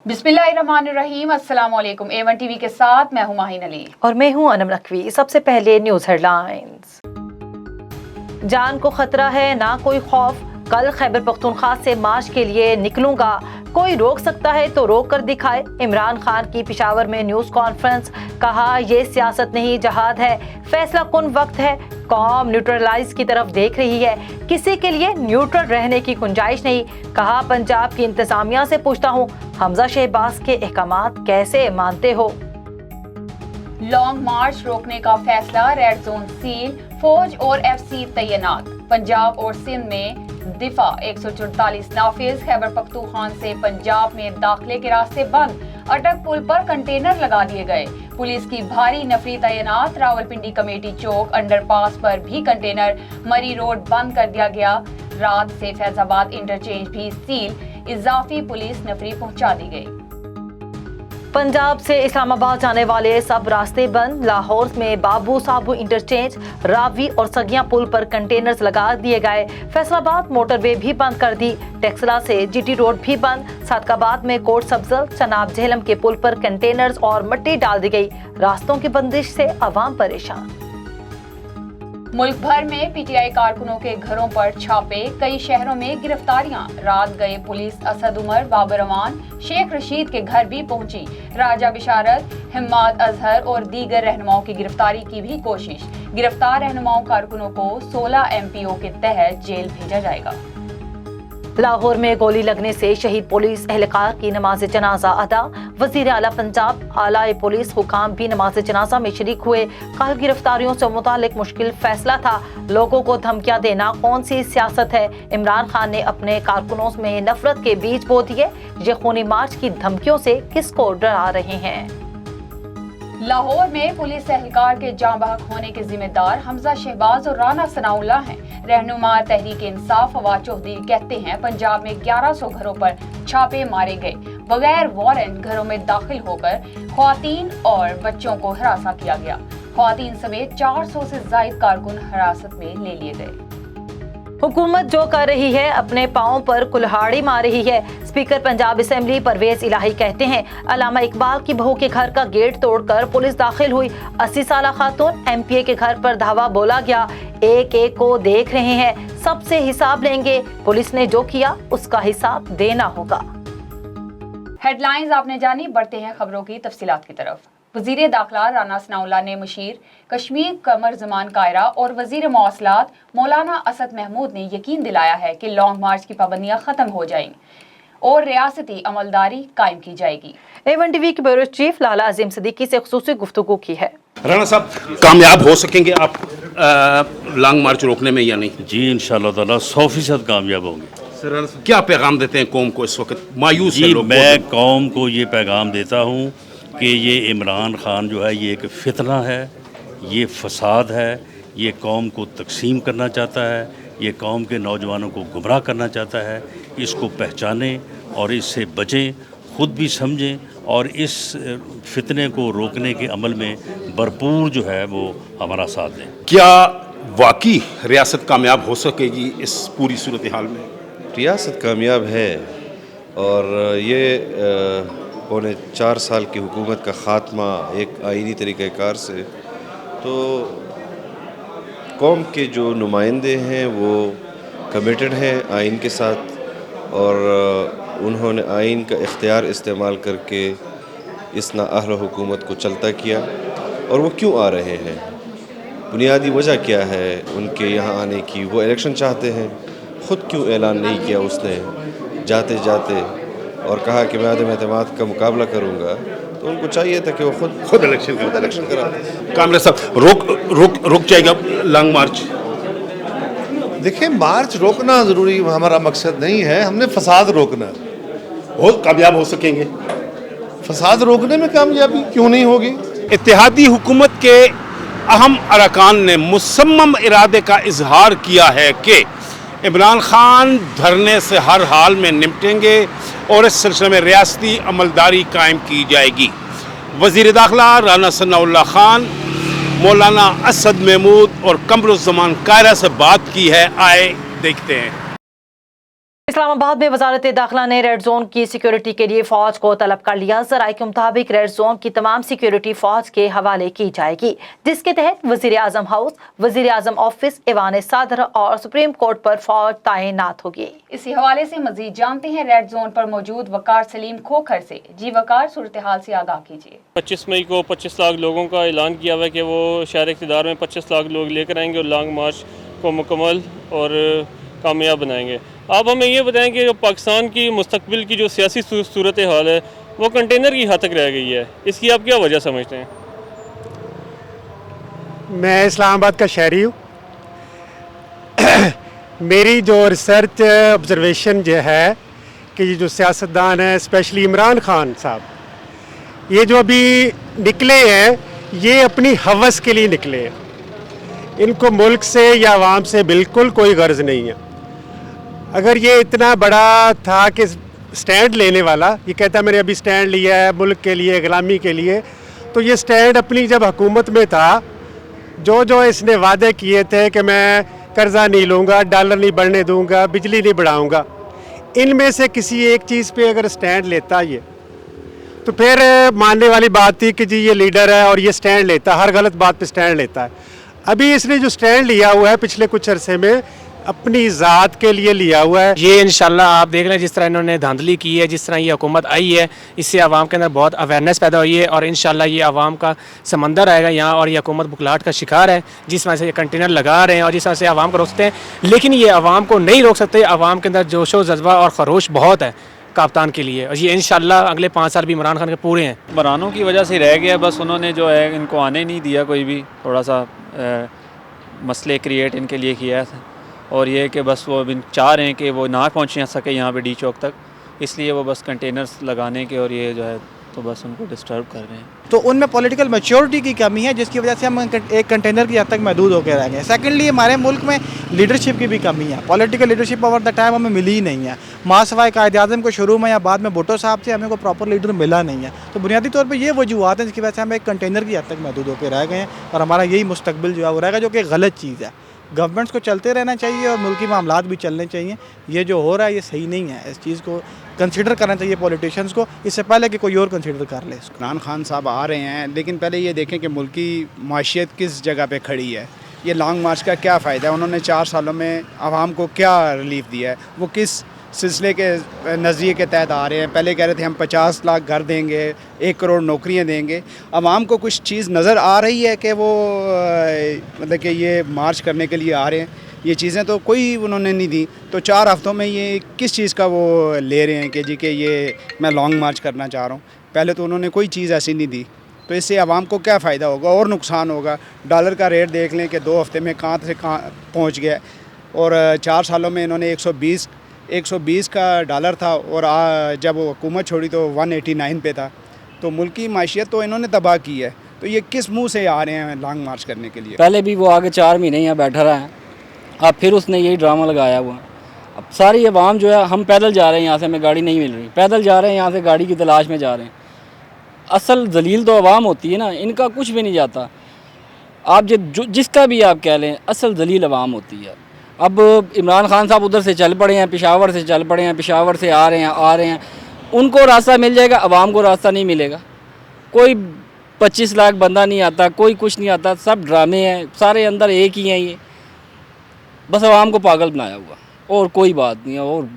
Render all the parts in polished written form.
बिस्मिल्लाहिर्रहमानिर्रहीम। अस्सलाम वालेकुम। A1 टीवी के साथ मैं हूं माहिन अली और मैं हूं अनम नकवी। सबसे पहले न्यूज़ हेडलाइंस। जान को खतरा है ना कोई खौफ, कल खैबर पख्तूनख्वा से मार्च के लिए निकलूंगा, कोई रोक सकता है तो रोक कर दिखाए। इमरान खान की पेशावर में न्यूज़ कॉन्फ्रेंस, कहा ये सियासत नहीं जहाद है, फैसला कुन वक्त है, कौम न्यूट्रलाइज की तरफ देख रही है, किसी के लिए न्यूट्रल रहने की गुंजाइश नहीं। कहा पंजाब की इंतजामिया से पूछता हूँ, हमजा शहबाज के अहकामात कैसे मानते हो। लॉन्ग मार्च रोकने का फैसला, रेड जोन सील, फौज और FC तैनात। पंजाब और सिंध में दिफा 144 नाफिज। खैबर पख्तूनख्वा से पंजाब में दाखिले के रास्ते बंद, अटक पुल पर कंटेनर लगा दिए गए। पुलिस की भारी नफरी तैनात। रावलपिंडी कमेटी चौक अंडरपास पर भी कंटेनर, मरी रोड बंद कर दिया गया। रात से फैजाबाद इंटरचेंज भी सील, इजाफी पुलिस नफरी पहुंचा दी गई। पंजाब से इस्लामाबाद जाने वाले सब रास्ते बंद। लाहौर में बाबू साबू इंटरचेंज, रावी और सगियां पुल पर कंटेनर्स लगा दिए गए। फैसलाबाद मोटरवे भी बंद कर दी। टेक्सला से GT रोड भी बंद। सादकाबाद में कोट सब्जल चनाब झेलम के पुल पर कंटेनर्स और मिट्टी डाल दी गई। रास्तों की बंदिश से अवाम परेशान। मुल्क भर में PTI कारकुनों के घरों पर छापे, कई शहरों में गिरफ्तारियां। रात गए पुलिस असद उमर, बाबर अमान, शेख रशीद के घर भी पहुंची। राजा बिशारत, हिम्मत अजहर और दीगर रहनुमाओं की गिरफ्तारी की भी कोशिश। गिरफ्तार रहनुमाओं कारकुनों को 16 MPO के तहत जेल भेजा जाएगा। लाहौर में गोली लगने से शहीद पुलिस एहलकार की नमाज जनाजा अदा। वजीर आला पंजाब, आला पुलिस हुकाम भी नमाज जनाजा में शरीक हुए। कल गिरफ्तारियों से मुतालिक मुश्किल फैसला था। लोगों को धमकियां देना कौन सी सियासत है। इमरान खान ने अपने कारकुनों में नफरत के बीज बो दिए। ये खूनी मार्च की धमकियों से किसको डरा रहे हैं। लाहौर में पुलिस एहलकार के जाँ बहक होने के जिम्मेदार हमजा शहबाज और राना सनाउल्लाह हैं। रहनुमा तहरीक इंसाफ फवाद चौधरी कहते हैं पंजाब में 1100 घरों पर छापे मारे गए। बगैर वारंट घरों में दाखिल होकर ख्वातीन और बच्चों को हिरासा किया गया। ख्वातीन समेत 400 से ज्यादा कारकुन हिरासत में ले लिए गए। हुकूमत जो कर रही है अपने पाँव पर कुल्हाड़ी मार रही है। स्पीकर पंजाब असेंबली परवेज इलाही कहते हैं अल्लामा इकबाल की बहू के घर का गेट तोड़कर पुलिस दाखिल हुई। 80 साला खातून MPA के घर पर धावा बोला गया। एक एक को देख रहे हैं, सबसे हिसाब लेंगे। पुलिस ने जो किया उसका हिसाब देना होगा। हेडलाइंस आपने जानी, बढ़ते हैं खबरों की तफसीलात की तरफ। वजीर दाखिला राना सनाउल्लाह ने मुशीर कश्मीर कमर जमान कायरा और वजीर मवासलात मौलाना असद महमूद ने यकीन दिलाया है कि लॉन्ग मार्च की पाबंदियां खत्म हो जाएंगी और रियासती अमलदारी कायम की जाएगी। A1 टीवी के ब्यूरो चीफ लाला अजीम सिद्दीकी से खुसूसी गुफ्तगू की है। राणा साहब, कामयाब हो सकेंगे आप लॉन्ग मार्च रोकने में या नहीं? जी इंशाअल्लाह ताला 100% कामयाब होंगे। क्या पैगाम देते हैं कौम को इस वक्त? मायूस है जी लोग। मैं कौम को ये पैगाम देता हूँ कि ये इमरान खान जो है ये एक फितना है, ये फसाद है, ये कौम को तकसीम करना चाहता है, ये कौम के नौजवानों को गुमराह करना चाहता है। इसको पहचानें और इससे बचें, ख़ुद भी समझें और इस फितने को रोकने के अमल में भरपूर जो है वो हमारा साथ दें। क्या वाकई रियासत कामयाब हो सकेगी इस पूरी सूरत हाल में? रियासत कामयाब है और ये पौने 4 साल की हुकूमत का ख़ात्मा एक आइनी तरीक़ाकार से, तो कौम के जो नुमाइंदे हैं वो कमिटेड हैं आइन के साथ और उन्होंने आइन का इख्तियार इस्तेमाल करके इस नाअहल हुकूमत को चलता किया। और वो क्यों आ रहे हैं, बुनियादी वजह क्या है उनके यहाँ आने की? वो इलेक्शन चाहते हैं। ख़ुद क्यों ऐलान नहीं किया उसने जाते जाते और कहा कि मैं आदम एतमाद का मुकाबला करूंगा? तो उनको चाहिए था कि वो खुद इलेक्शन करा। कामरे साहब, रुक जाएगा लॉन्ग मार्च? देखिए, मार्च रोकना ज़रूरी हमारा मकसद नहीं है, हमने फसाद रोकना। बहुत कामयाब हो सकेंगे? फसाद रोकने में कामयाबी क्यों नहीं होगी? इत्तेहादी हुकूमत के अहम अरकान ने मुसम्मम इरादे का इजहार किया है कि इमरान खान धरने से हर हाल में निपटेंगे और इस सिलसिले में रियासती अमलदारी कायम की जाएगी। वज़ीर दाखिला राना सनाउल्लाह खान मौलाना असद महमूद और कमरुज़्ज़मान कायरा से बात की है। आए देखते हैं। इस्लामाबाद में वजारत दाखिला ने रेड जोन की सिक्योरिटी के लिए फौज को तलब कर लिया। जराये के मुताबिक रेड जोन की तमाम सिक्योरिटी फौज के हवाले की जाएगी, जिसके तहत वजीर आजम हाउस, वजीर आजम ऑफिस, ऐवान सदर और सुप्रीम कोर्ट पर फौज तैनात होगी। इसी हवाले से मजीद जानते हैं रेड जोन पर मौजूद वकार सलीम खोखर से। जी वकार, सूरत हाल से आगाह कीजिए। 25 मई को 25 लाख लोगों का ऐलान किया हुआ है कि वो शहर इक़्तिदार में 25 लाख लोग लेकर आएंगे और लॉन्ग मार्च को मुकम्मल और कामयाब बनाएंगे। आप हमें ये बताएं कि जो पाकिस्तान की मुस्तकबिल की जो सियासी सूरत हाल है वो कंटेनर की हद तक रह गई है, इसकी आप क्या वजह समझते हैं? मैं इस्लामाबाद का शहरी हूँ। मेरी जो रिसर्च ऑब्जर्वेशन जो है कि ये जो सियासतदान हैं, स्पेशली इमरान खान साहब, ये जो अभी निकले हैं ये अपनी हवस के लिए निकले हैं। इनको मुल्क से या आवाम से बिल्कुल कोई गर्ज नहीं है। अगर ये इतना बड़ा था कि स्टैंड लेने वाला, ये कहता है मैंने अभी स्टैंड लिया है मुल्क के लिए, गुलामी के लिए, तो ये स्टैंड अपनी जब हुकूमत में था, जो इसने वादे किए थे कि मैं कर्जा नहीं लूँगा, डॉलर नहीं बढ़ने दूँगा, बिजली नहीं बढ़ाऊँगा, इनमें से किसी एक चीज़ पे अगर स्टैंड लेता ये, तो फिर मानने वाली बात थी कि जी ये लीडर है और ये स्टैंड लेता, हर गलत बात पे स्टैंड लेता है। अभी इसने जो स्टैंड लिया हुआ है पिछले कुछ अरसे में, अपनी ज़ात के लिए लिया हुआ है। ये इंशाल्लाह आप देख रहे हैं जिस तरह इन्होंने धांधली की है, जिस तरह ये हुकूमत आई है, इससे आवाम के अंदर बहुत अवेयरनेस पैदा हुई है और इंशाल्लाह ये आवाम का समंदर आएगा यहाँ और ये हुकूमत बुखलाहट का शिकार है। जिस वजह से ये कंटेनर लगा रहे हैं और जिस वजह से आवाम को रोकते हैं, लेकिन ये आवाम को नहीं रोक सकते। आवाम के अंदर जोशो जज्बा और खरोश बहुत है कप्तान के लिए, और ये इंशाल्लाह अगले 5 साल भी इमरान खान के पूरे हैं। इमरानों की वजह से रह गया, बस उन्होंने जो है इनको आने नहीं दिया, कोई भी थोड़ा सा मसले क्रिएट इनके लिए किया है, और ये कि बस वो चाह रहे हैं कि वो ना पहुँच सके यहाँ पे डी चौक तक, इसलिए वो बस कंटेनर्स लगाने के और ये जो है तो बस उनको डिस्टर्ब कर रहे हैं। तो उनमें पॉलिटिकल मैच्योरिटी की कमी है, जिसकी वजह से हम एक कंटेनर की हद तक महदूद होकर रह गए। सेकेंडली हमारे मुल्क में लीडरशिप की भी कमी है, political leadership over the time हमें मिली ही नहीं है। मासवाए कायद-ए-आज़म को शुरू में या बाद में भुट्टो साहब से हमें कोई प्रॉपर लीडर मिला नहीं है। तो बुनियादी तौर पर ये वजूहत हैं जिसकी वजह से हम एक कंटेनर की हद तक महदूद होकर रह गए हैं, और हमारा यही मुस्तकबिल जो है वो रहेगा, जो कि गलत चीज़ है। गवर्नमेंट्स को चलते रहना चाहिए और मुल्की मामलात भी चलने चाहिए। ये जो हो रहा है ये सही नहीं है, इस चीज़ को कंसिडर करना चाहिए पॉलिटिशियंस को, इससे पहले कि कोई और कंसिडर कर ले इसको। इमरान खान साहब आ रहे हैं, लेकिन पहले ये देखें कि मुल्क की माशियत किस जगह पे खड़ी है। ये लॉन्ग मार्च का क्या फ़ायदा है? उन्होंने 4 सालों में आवाम को क्या रिलीफ दिया है? वो किस सिलसिले के नज़रिए के तहत आ रहे हैं? पहले कह रहे थे हम 50 लाख घर देंगे, 1 करोड़ नौकरियां देंगे। आवाम को कुछ चीज़ नज़र आ रही है कि वो मतलब कि ये मार्च करने के लिए आ रहे हैं? ये चीज़ें तो कोई उन्होंने नहीं दी। तो 4 हफ्तों में ये किस चीज़ का वो ले रहे हैं कि जी कि ये मैं लॉन्ग मार्च करना चाह रहा हूँ? पहले तो उन्होंने कोई चीज़ ऐसी नहीं दी। तो इससे आवाम को क्या फ़ायदा होगा और नुकसान होगा? डॉलर का रेट देख लें कि 2 हफ्ते में कहाँ से कहाँ पहुँच गया, और 4 सालों में इन्होंने 120 का डॉलर था, और जब वो हुकूमत छोड़ी तो 189 पे था। तो मुल्क की माशियत तो इन्होंने तबाह की है। तो ये किस मुंह से आ रहे हैं लॉन्ग मार्च करने के लिए? पहले भी वो आगे 4 महीने यहाँ बैठा रहा है, अब फिर उसने यही ड्रामा लगाया हुआ। अब सारी आवाम जो है, हम पैदल जा रहे हैं यहाँ से, हमें गाड़ी नहीं मिल रही, पैदल जा रहे हैं यहाँ से, गाड़ी की तलाश में जा रहे हैं। असल जलील तो आवाम होती है ना, इनका कुछ भी नहीं जाता। आप जिसका भी आप कह लें, असल जलील आवाम होती है। अब इमरान खान साहब उधर से चल पड़े हैं, पेशावर से चल पड़े हैं, पेशावर से आ रहे हैं, उनको रास्ता मिल जाएगा, आवाम को रास्ता नहीं मिलेगा। कोई 25 लाख बंदा नहीं आता, कोई कुछ नहीं आता, सब ड्रामे हैं, सारे अंदर एक ही हैं। ये बस आवाम को पागल बनाया हुआ, और कोई बात नहीं है, और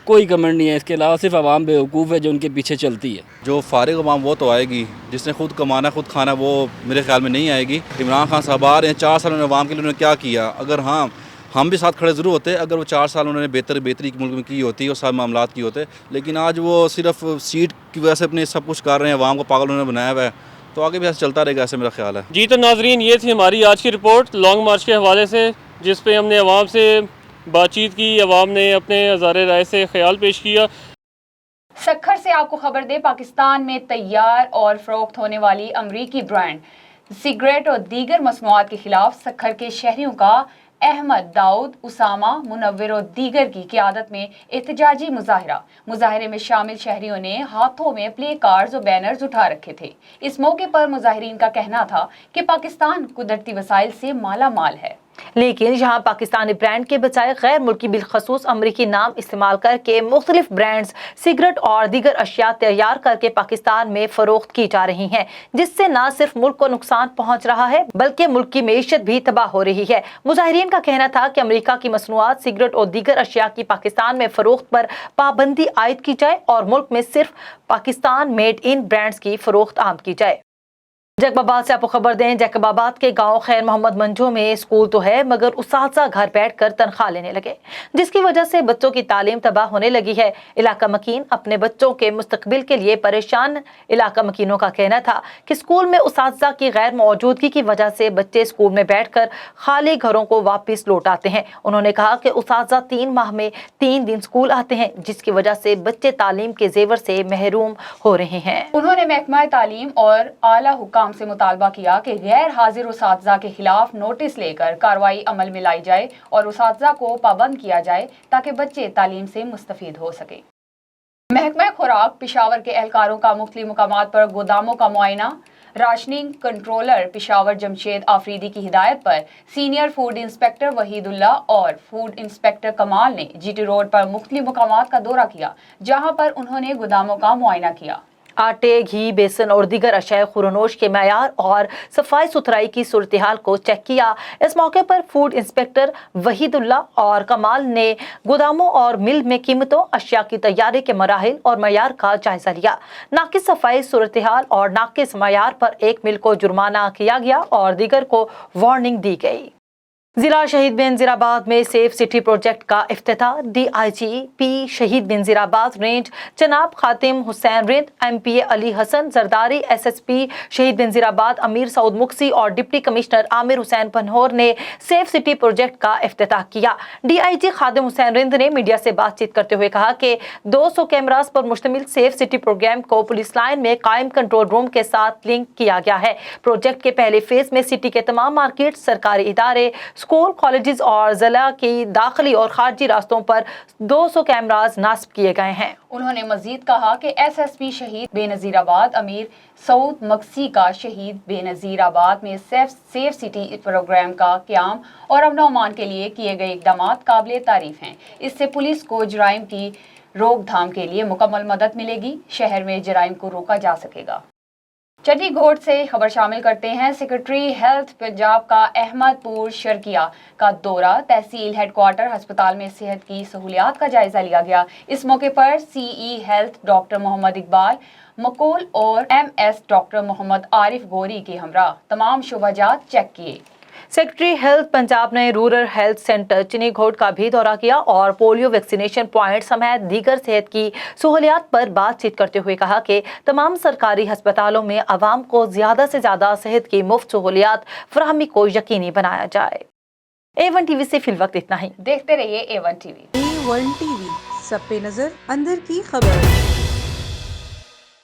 कोई कमेंट नहीं है इसके अलावा। सिर्फ आवाम बेवकूफ़ है जो उनके पीछे चलती है। जो फारिग आवाम वो तो आएगी, जिसने खुद कमाना खुद खाना वो मेरे ख्याल में नहीं आएगी। इमरान खान साहब आ रहे हैं, 4 साल उन्होंने आवाम के लिए उन्होंने क्या किया? अगर हाँ हम भी साथ खड़े ज़रूर होते, अगर वो 4 साल उन्होंने बेहतरी मुल्क में की होती और सब मामलात की होते, लेकिन आज वो सिर्फ सीट की वजह से अपने सब कुछ कर रहे हैं, आवाम को पागल उन्होंने बनाया हुआ है। तो आगे भी ऐसा चलता रहेगा, ऐसे मेरा ख्याल है। जी तो नाजरीन, ये थी हमारी आज की रिपोर्ट लॉन्ग मार्च के हवाले से, जिस पे हमने आवाम से बातचीत की, आवाम ने अपने हज़ारे राय से ख्याल पेश किया। सक्खर से आपको खबर दे, पाकिस्तान में तैयार और फरोख्त होने वाली अमरीकी ब्रांड सिगरेट और दीगर मसनूआत के खिलाफ सक्खर के शहरियों का अहमद, दाऊद, उसामा, मुनव्वर और दीगर की क़ियादत में एहतजाजी मुजाहिरे में शामिल शहरियों ने हाथों में प्ले कार्ड्स और बैनर्स उठा रखे थे। इस मौके पर मुजाहिरीन का कहना था कि पाकिस्तान कुदरती वसाइल से माला माल है। لیکن یہاں پاکستانی برانڈ کے بجائے غیر ملکی بالخصوص امریکی نام استعمال کر کے مختلف برانڈز سگریٹ اور دیگر اشیاء تیار کر کے پاکستان میں فروخت کی جا رہی ہیں، جس سے نہ صرف ملک کو نقصان پہنچ رہا ہے بلکہ ملک کی معیشت بھی تباہ ہو رہی ہے۔ مظاہرین کا کہنا تھا کہ امریکہ کی مصنوعات سگریٹ اور دیگر اشیاء کی پاکستان میں فروخت پر پابندی عائد کی جائے اور ملک میں صرف پاکستان میڈ ان برانڈز کی فروخت عام کی جائے۔ جیکب آباد سے آپ کو خبر دیں، جیکب آباد کے گاؤں خیر محمد منجو میں اسکول تو ہے مگر اساتذہ گھر بیٹھ کر تنخواہ لینے لگے، جس کی وجہ سے بچوں کی تعلیم تباہ ہونے لگی ہے۔ علاقہ مکین اپنے بچوں کے مستقبل کے لیے پریشان علاقہ مکینوں کا کہنا تھا کہ اسکول میں اساتذہ کی غیر موجودگی کی وجہ سے بچے اسکول میں بیٹھ کر خالی گھروں کو واپس لوٹ آتے ہیں۔ انہوں نے کہا کہ اساتذہ 3 ماہ میں 3 دن اسکول آتے ہیں، جس کی وجہ سے بچے تعلیم کے زیور سے محروم ہو رہے ہیں۔ انہوں نے محکمہ تعلیم اور اعلیٰ حکام سے مطالبہ کیا کہ غیر حاضر اساتذہ کے خلاف نوٹس لے کر کارروائی عمل میں لائی جائے اور اساتذہ کو پابند کیا جائے تاکہ بچے تعلیم سے مستفید ہو سکیں۔ محکمہ خوراک پشاور کے اہلکاروں کا مختلف مقامات پر گوداموں کا معائنہ۔ راشننگ کنٹرولر پشاور جمشید آفریدی کی ہدایت پر سینئر فوڈ انسپیکٹر وحید اللہ اور فوڈ انسپیکٹر کمال نے جی ٹی روڈ پر مختلف مقامات کا دورہ کیا، جہاں پر انہوں نے گوداموں کا معائنہ کیا۔ آٹے، گھی، بیسن اور دیگر اشیاء خورنوش کے معیار اور صفائی ستھرائی کی صورتحال کو چیک کیا۔ اس موقع پر فوڈ انسپیکٹر وحید اللہ اور کمال نے گوداموں اور مل میں قیمتوں، اشیاء کی تیاری کے مراحل اور معیار کا جائزہ لیا۔ ناقص صفائی صورتحال اور ناقص معیار پر ایک مل کو جرمانہ کیا گیا اور دیگر کو وارننگ دی گئی۔ ضلع شہید بنظیر آباد میں سیف سٹی پروجیکٹ کا افتتاح۔ ڈی آئی جی پی شہید بنظیر آباد رینج جناب خاتم حسین رند، ایم پی اے علی حسن زرداری، ایس ایس پی شہید بنظیر آباد امیر سعود مکسی اور ڈپٹی کمشنر عامر حسین پنہور نے سیف سٹی پروجیکٹ کا افتتاح کیا۔ ڈی آئی جی خاتم حسین رند نے میڈیا سے بات چیت کرتے ہوئے کہا کہ 200 کیمراز پر مشتمل سیف سٹی پروگرام کو پولیس لائن میں قائم کنٹرول روم کے ساتھ لنک کیا گیا ہے۔ پروجیکٹ کے پہلے فیز میں سٹی کے تمام مارکیٹ، سرکاری ادارے، اسکول، کالجز اور ضلع کی داخلی اور خارجی راستوں پر 200 کیمراز نصب کیے گئے ہیں۔ انہوں نے مزید کہا کہ ایس ایس پی شہید بے نظیر آباد امیر سعود مکسی کا شہید بے نظیر آباد میں سیف سٹی پروگرام کا قیام اور امن و امان کے لیے کیے گئے اقدامات قابل تعریف ہیں۔ اس سے پولیس کو جرائم کی روک تھام کے لیے مکمل مدد ملے گی، شہر میں جرائم کو روکا جا سکے گا۔ چٹی گھوٹ سے خبر شامل کرتے ہیں۔ سیکرٹری ہیلتھ پنجاب کا احمد پور شرکیہ کا دورہ، تحصیل ہیڈ کوارٹر ہسپتال میں صحت کی سہولیات کا جائزہ لیا گیا۔ اس موقع پر سی ای ہیلتھ ڈاکٹر محمد اقبال مقول اور ایم ایس ڈاکٹر محمد عارف گوری کے ہمراہ تمام شعبہ جات چیک کیے۔ سیکرٹری ہیلتھ پنجاب نے رورل ہیلتھ سینٹر چنی گھوٹ کا بھی دورہ کیا اور پولیو ویکسینیشن پوائنٹ سمیت دیگر صحت کی سہولیات پر بات چیت کرتے ہوئے کہا کہ تمام سرکاری ہسپتالوں میں عوام کو زیادہ سے زیادہ صحت کی مفت سہولیات فراہمی کو یقینی بنایا جائے۔ A1 ٹی وی سے فی الوقت اتنا ہی۔ دیکھتے رہیے A1 T V. A1 T V, سب پہ نظر، اندر کی خبر۔